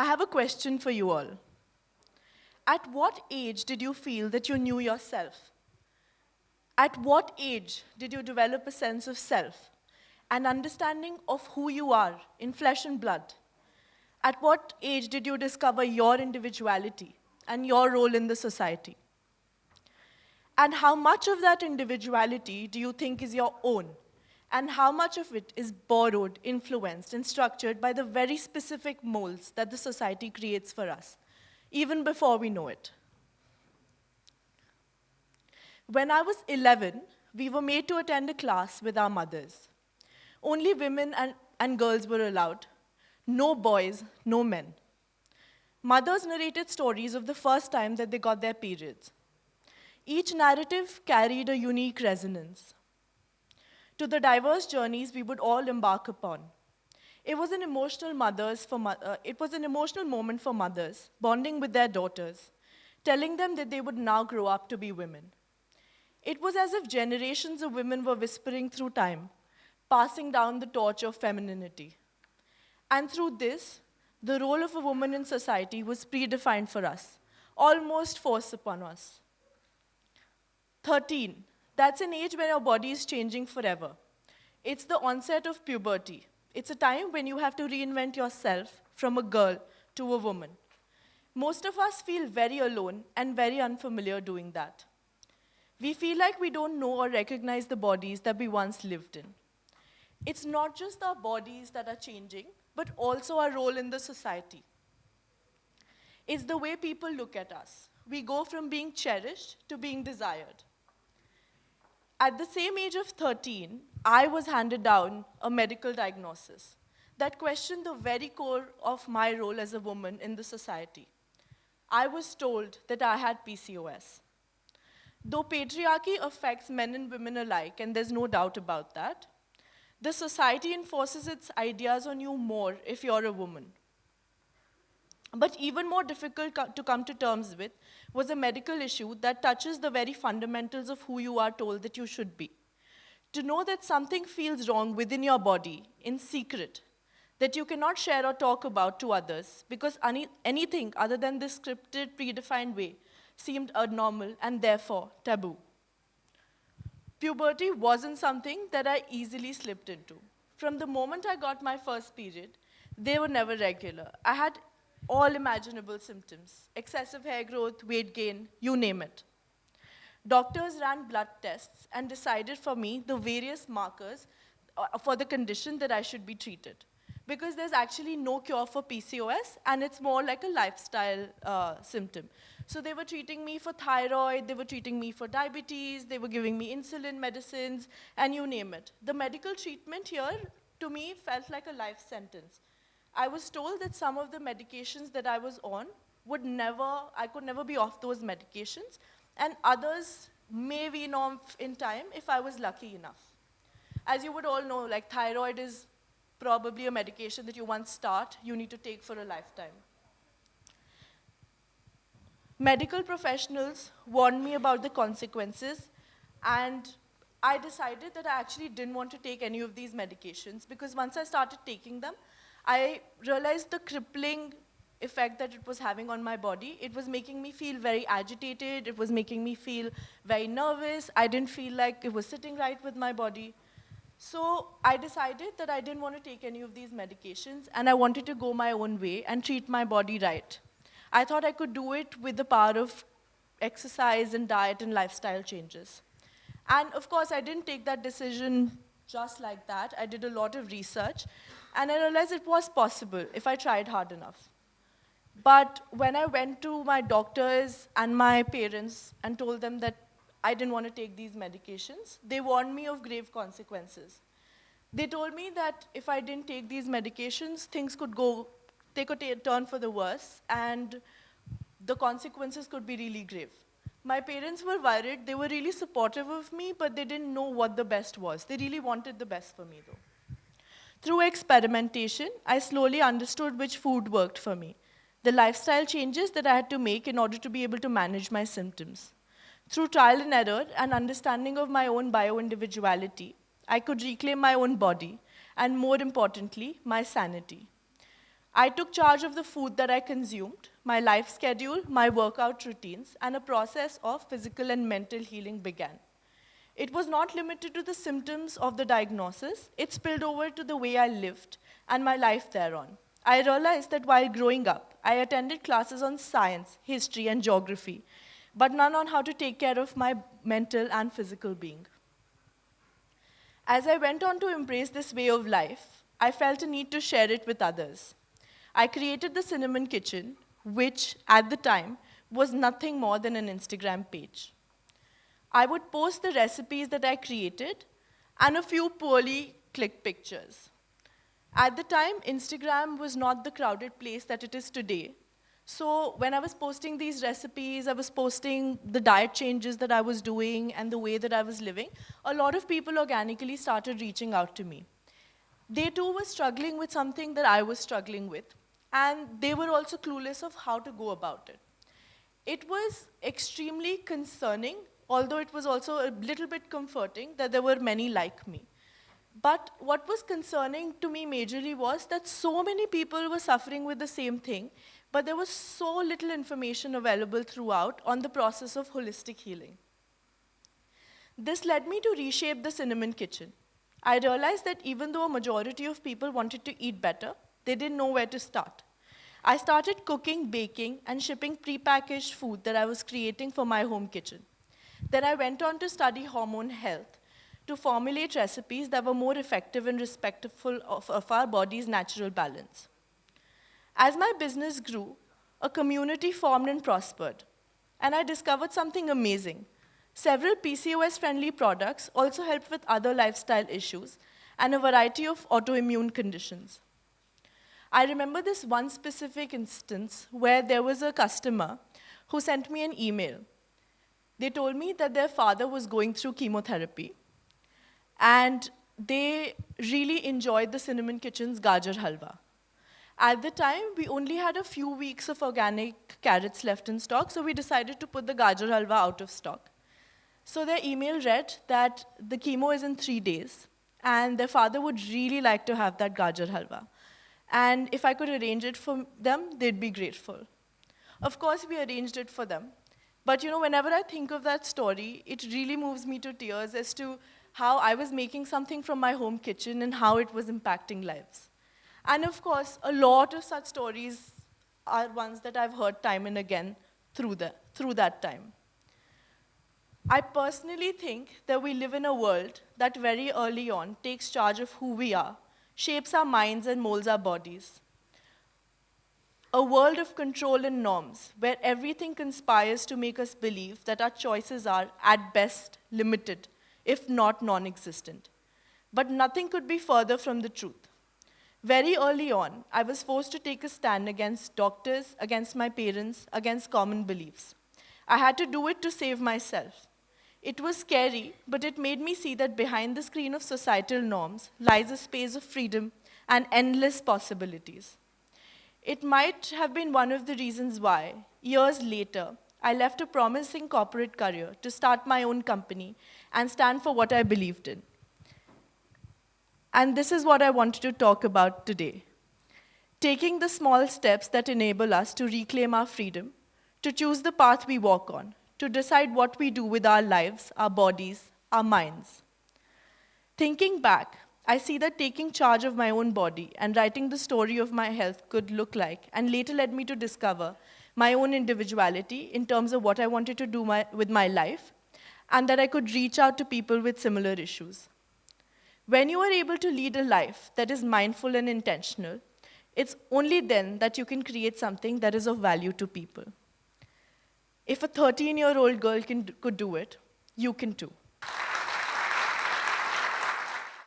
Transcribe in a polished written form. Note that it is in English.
I have a question for you all. At what age did you feel that you knew yourself? At what age did you develop a sense of self, an understanding of who you are in flesh and blood? At what age did you discover your individuality and your role in the society? And how much of that individuality do you think is your own? And how much of it is borrowed, influenced, and structured by the very specific molds that the society creates for us, even before we know it? When I was 11, we were made to attend a class with our mothers. Only women and girls were allowed. No boys, no men. Mothers narrated stories of the first time that they got their periods. Each narrative carried a unique resonance to the diverse journeys we would all embark upon. It was an emotional moment for mothers, bonding with their daughters, telling them that they would now grow up to be women. It was as if generations of women were whispering through time, passing down the torch of femininity. And through this, the role of a woman in society was predefined for us, almost forced upon us. 13, that's an age when your body is changing forever. It's the onset of puberty. It's a time when you have to reinvent yourself from a girl to a woman. Most of us feel very alone and very unfamiliar doing that. We feel like we don't know or recognize the bodies that we once lived in. It's not just our bodies that are changing, but also our role in the society. It's the way people look at us. We go from being cherished to being desired. At the same age of 13, I was handed down a medical diagnosis that questioned the very core of my role as a woman in the society. I was told that I had PCOS. Though patriarchy affects men and women alike, and there's no doubt about that, the society enforces its ideas on you more if you're a woman. But even more difficult to come to terms with was a medical issue that touches the very fundamentals of who you are told that you should be. To know that something feels wrong within your body, in secret, that you cannot share or talk about to others because anything other than this scripted, predefined way seemed abnormal and therefore taboo. Puberty wasn't something that I easily slipped into. From the moment I got my first period, they were never regular. I had all imaginable symptoms, excessive hair growth, weight gain, you name it. Doctors ran blood tests and decided for me the various markers for the condition that I should be treated. Because there's actually no cure for PCOS, and it's more like a lifestyle symptom. So they were treating me for thyroid, they were treating me for diabetes, they were giving me insulin medicines, and you name it. The medical treatment here, to me, felt like a life sentence. I was told that some of the medications that I was on I could never be off those medications, and others may wean off in time if I was lucky enough. As you would all know, like thyroid is probably a medication that you once start, you need to take for a lifetime. Medical professionals warned me about the consequences, and I decided that I actually didn't want to take any of these medications because once I started taking them, I realized the crippling effect that it was having on my body. It was making me feel very agitated, it was making me feel very nervous, I didn't feel like it was sitting right with my body. So I decided that I didn't want to take any of these medications and I wanted to go my own way and treat my body right. I thought I could do it with the power of exercise and diet and lifestyle changes. And of course, I didn't take that decision just like that. I did a lot of research and I realized it was possible if I tried hard enough. But when I went to my doctors and my parents and told them that I didn't want to take these medications, they warned me of grave consequences. They told me that if I didn't take these medications, things could take a turn for the worse, and the consequences could be really grave. My parents were worried. They were really supportive of me, but they didn't know what the best was. They really wanted the best for me, though. Through experimentation, I slowly understood which food worked for me, the lifestyle changes that I had to make in order to be able to manage my symptoms. Through trial and error and understanding of my own bio-individuality, I could reclaim my own body, and more importantly, my sanity. I took charge of the food that I consumed, my life schedule, my workout routines, and a process of physical and mental healing began. It was not limited to the symptoms of the diagnosis, it spilled over to the way I lived and my life thereon. I realized that while growing up, I attended classes on science, history, and geography, but none on how to take care of my mental and physical being. As I went on to embrace this way of life, I felt a need to share it with others. I created the Cinnamon Kitchen, which at the time was nothing more than an Instagram page. I would post the recipes that I created and a few poorly clicked pictures. At the time, Instagram was not the crowded place that it is today. So when I was posting these recipes, I was posting the diet changes that I was doing and the way that I was living, a lot of people organically started reaching out to me. They too were struggling with something that I was struggling with, and they were also clueless of how to go about it. It was extremely concerning, although it was also a little bit comforting that there were many like me. But what was concerning to me majorly was that so many people were suffering with the same thing, but there was so little information available throughout on the process of holistic healing. This led me to reshape the Cinnamon Kitchen. I realized that even though a majority of people wanted to eat better, they didn't know where to start. I started cooking, baking, and shipping prepackaged food that I was creating for my home kitchen. Then I went on to study hormone health to formulate recipes that were more effective and respectful of our body's natural balance. As my business grew, a community formed and prospered, and I discovered something amazing. Several PCOS-friendly products also helped with other lifestyle issues and a variety of autoimmune conditions. I remember this one specific instance where there was a customer who sent me an email. They told me that their father was going through chemotherapy, and they really enjoyed the Cinnamon Kitchen's Gajar Halwa. At the time, we only had a few weeks of organic carrots left in stock, so we decided to put the Gajar Halwa out of stock. So their email read that the chemo is in 3 days, and their father would really like to have that Gajar Halwa. And if I could arrange it for them, they'd be grateful. Of course, we arranged it for them. But whenever I think of that story, it really moves me to tears as to how I was making something from my home kitchen and how it was impacting lives. And of course, a lot of such stories are ones that I've heard time and again through that time. I personally think that we live in a world that very early on takes charge of who we are, shapes our minds and molds our bodies. A world of control and norms where everything conspires to make us believe that our choices are, at best, limited, if not non-existent. But nothing could be further from the truth. Very early on, I was forced to take a stand against doctors, against my parents, against common beliefs. I had to do it to save myself. It was scary, but it made me see that behind the screen of societal norms lies a space of freedom and endless possibilities. It might have been one of the reasons why, years later, I left a promising corporate career to start my own company and stand for what I believed in. And this is what I wanted to talk about today. Taking the small steps that enable us to reclaim our freedom, to choose the path we walk on, to decide what we do with our lives, our bodies, our minds. Thinking back, I see that taking charge of my own body and writing the story of my health could look like, and later led me to discover my own individuality in terms of what I wanted to do with my life, and that I could reach out to people with similar issues. When you are able to lead a life that is mindful and intentional, it's only then that you can create something that is of value to people. If a 13-year-old girl could do it, you can too.